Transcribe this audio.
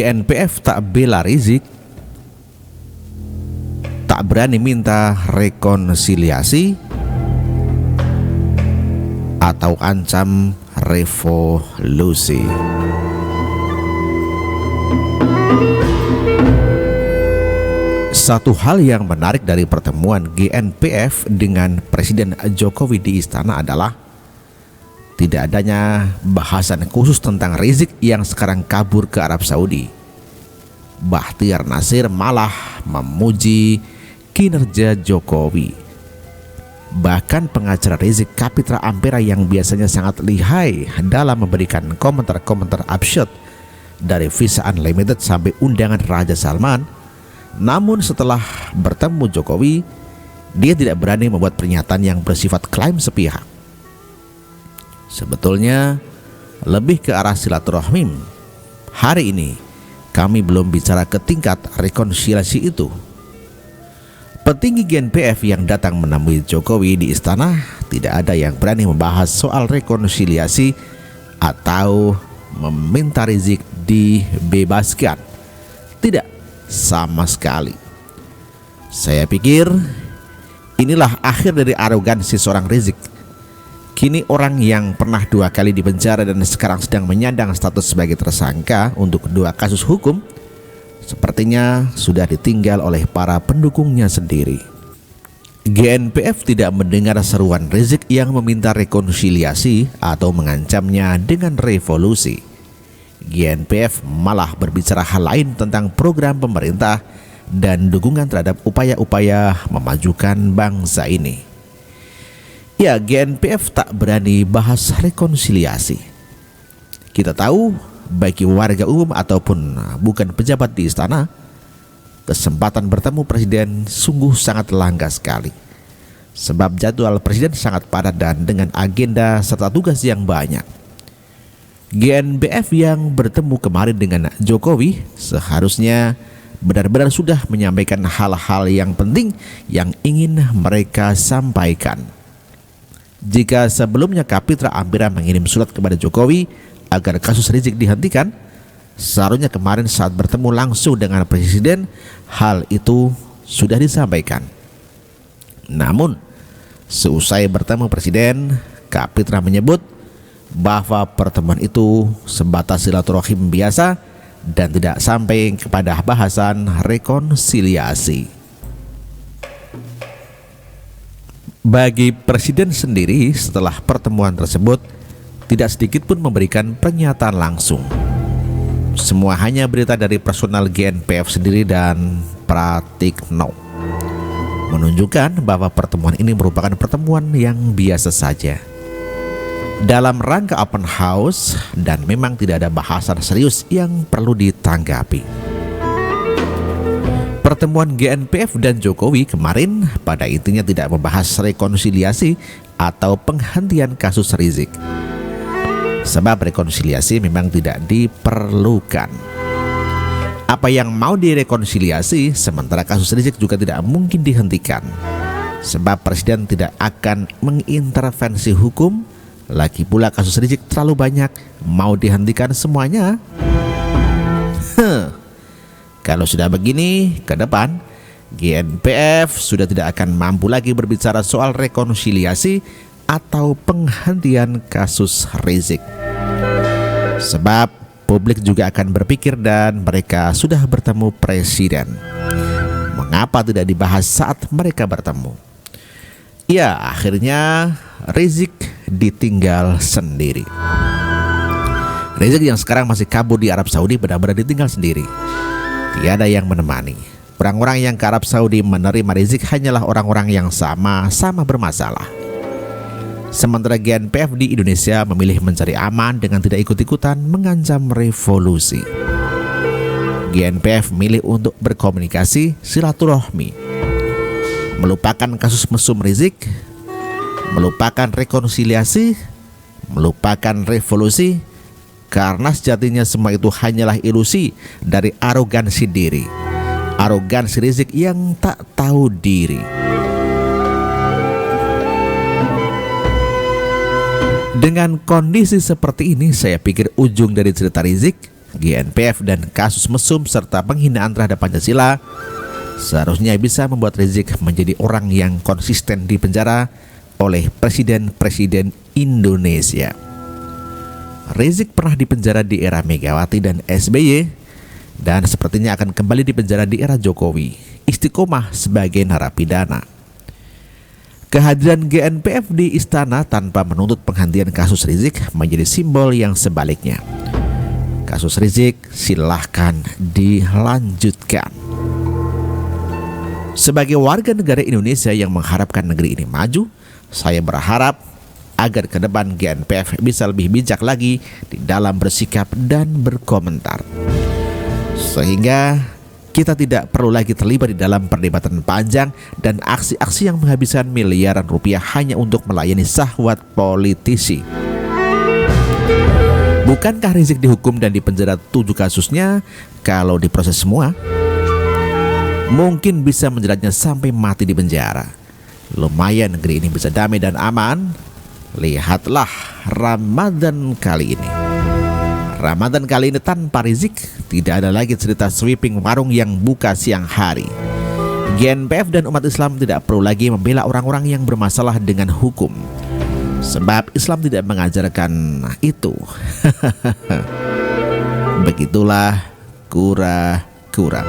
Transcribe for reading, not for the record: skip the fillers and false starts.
GNPF tak bela Rizik, tak berani minta rekonsiliasi, atau ancam revolusi. Satu hal yang menarik dari pertemuan GNPF dengan Presiden Jokowi di istana adalah tidak adanya bahasan khusus tentang Rizik yang sekarang kabur ke Arab Saudi. Bahtiar Nasir malah memuji kinerja Jokowi. Bahkan pengacara Rizik, Kapitra Ampera, yang biasanya sangat lihai dalam memberikan komentar-komentar absurd dari Visa Unlimited sampai undangan Raja Salman, namun setelah bertemu Jokowi, dia tidak berani membuat pernyataan yang bersifat klaim sepihak. Sebetulnya lebih ke arah silaturahmi. Hari ini kami belum bicara ke tingkat rekonsiliasi itu. Petinggi GNPF yang datang menemui Jokowi di istana tidak ada yang berani membahas soal rekonsiliasi atau meminta Rizik dibebaskan. Tidak, sama sekali. Saya pikir inilah akhir dari arogansi seorang Rizik. Kini orang yang pernah 2 kali dipenjara dan sekarang sedang menyandang status sebagai tersangka untuk 2 kasus hukum, sepertinya sudah ditinggal oleh para pendukungnya sendiri. GNPF tidak mendengar seruan Rizik yang meminta rekonsiliasi atau mengancamnya dengan revolusi. GNPF malah berbicara hal lain tentang program pemerintah dan dukungan terhadap upaya-upaya memajukan bangsa ini. Ya, GNPF tak berani bahas rekonsiliasi. Kita tahu, bagi warga umum ataupun bukan pejabat di istana, kesempatan bertemu presiden sungguh sangat langka sekali. Sebab jadwal presiden sangat padat dan dengan agenda serta tugas yang banyak. GNPF yang bertemu kemarin dengan Jokowi seharusnya benar-benar sudah menyampaikan hal-hal yang penting yang ingin mereka sampaikan. Jika sebelumnya Kapitra Ampera mengirim surat kepada Jokowi agar kasus Rizik dihentikan, seharusnya kemarin saat bertemu langsung dengan Presiden hal itu sudah disampaikan. Namun seusai bertemu Presiden, Kapitra menyebut bahwa pertemuan itu sebatas silaturahim biasa dan tidak sampai kepada bahasan rekonsiliasi. Bagi Presiden sendiri, setelah pertemuan tersebut tidak sedikit pun memberikan pernyataan langsung. Semua hanya berita dari personal GNPF sendiri dan Pratikno, menunjukkan bahwa pertemuan ini merupakan pertemuan yang biasa saja dalam rangka open house dan memang tidak ada bahasan serius yang perlu ditanggapi. Pertemuan GNPF dan Jokowi kemarin pada intinya tidak membahas rekonsiliasi atau penghentian kasus Rizik. Sebab rekonsiliasi memang tidak diperlukan. Apa yang mau direkonsiliasi sementara kasus Rizik juga tidak mungkin dihentikan. Sebab Presiden tidak akan mengintervensi hukum. Lagi pula kasus Rizik terlalu banyak, mau dihentikan semuanya? Kalau sudah begini, ke depan GNPF sudah tidak akan mampu lagi berbicara soal rekonsiliasi atau penghentian kasus Rizik. Sebab publik juga akan berpikir dan mereka sudah bertemu Presiden. Mengapa tidak dibahas saat mereka bertemu? Ya, akhirnya Rizik ditinggal sendiri. Rizik yang sekarang masih kabur di Arab Saudi benar-benar ditinggal sendiri. Tiada yang menemani. Orang-orang yang ke Arab Saudi menerima Rizik hanyalah orang-orang yang sama-sama bermasalah. Sementara GNPF di Indonesia memilih mencari aman dengan tidak ikut-ikutan mengancam revolusi. GNPF memilih untuk berkomunikasi silaturahmi, melupakan kasus mesum Rizik, melupakan rekonsiliasi, melupakan revolusi, karena sejatinya semua itu hanyalah ilusi dari arogansi diri. Arogansi Rizik yang tak tahu diri. Dengan kondisi seperti ini, saya pikir ujung dari cerita Rizik GNPF dan kasus mesum serta penghinaan terhadap Pancasila seharusnya bisa membuat Rizik menjadi orang yang konsisten di penjara oleh presiden-presiden Indonesia. Rizik pernah dipenjara di era Megawati dan SBY dan sepertinya akan kembali dipenjara di era Jokowi, istiqomah sebagai narapidana. Kehadiran GNPF di istana tanpa menuntut penghentian kasus Rizik menjadi simbol yang sebaliknya. Kasus Rizik silahkan dilanjutkan. Sebagai warga negara Indonesia yang mengharapkan negeri ini maju, saya berharap agar ke depan GNPF bisa lebih bijak lagi di dalam bersikap dan berkomentar. Sehingga kita tidak perlu lagi terlibat di dalam perdebatan panjang dan aksi-aksi yang menghabiskan miliaran rupiah hanya untuk melayani syahwat politisi. Bukankah Rizik dihukum dan dipenjara 7 kasusnya? Kalau diproses semua, mungkin bisa menjeratnya sampai mati di penjara. Lumayan negeri ini bisa damai dan aman. Lihatlah Ramadan kali ini. Ramadan kali ini tanpa Rizik, tidak ada lagi cerita sweeping warung yang buka siang hari. GNPF dan umat Islam tidak perlu lagi membela orang-orang yang bermasalah dengan hukum, sebab Islam tidak mengajarkan itu. Begitulah kura-kura.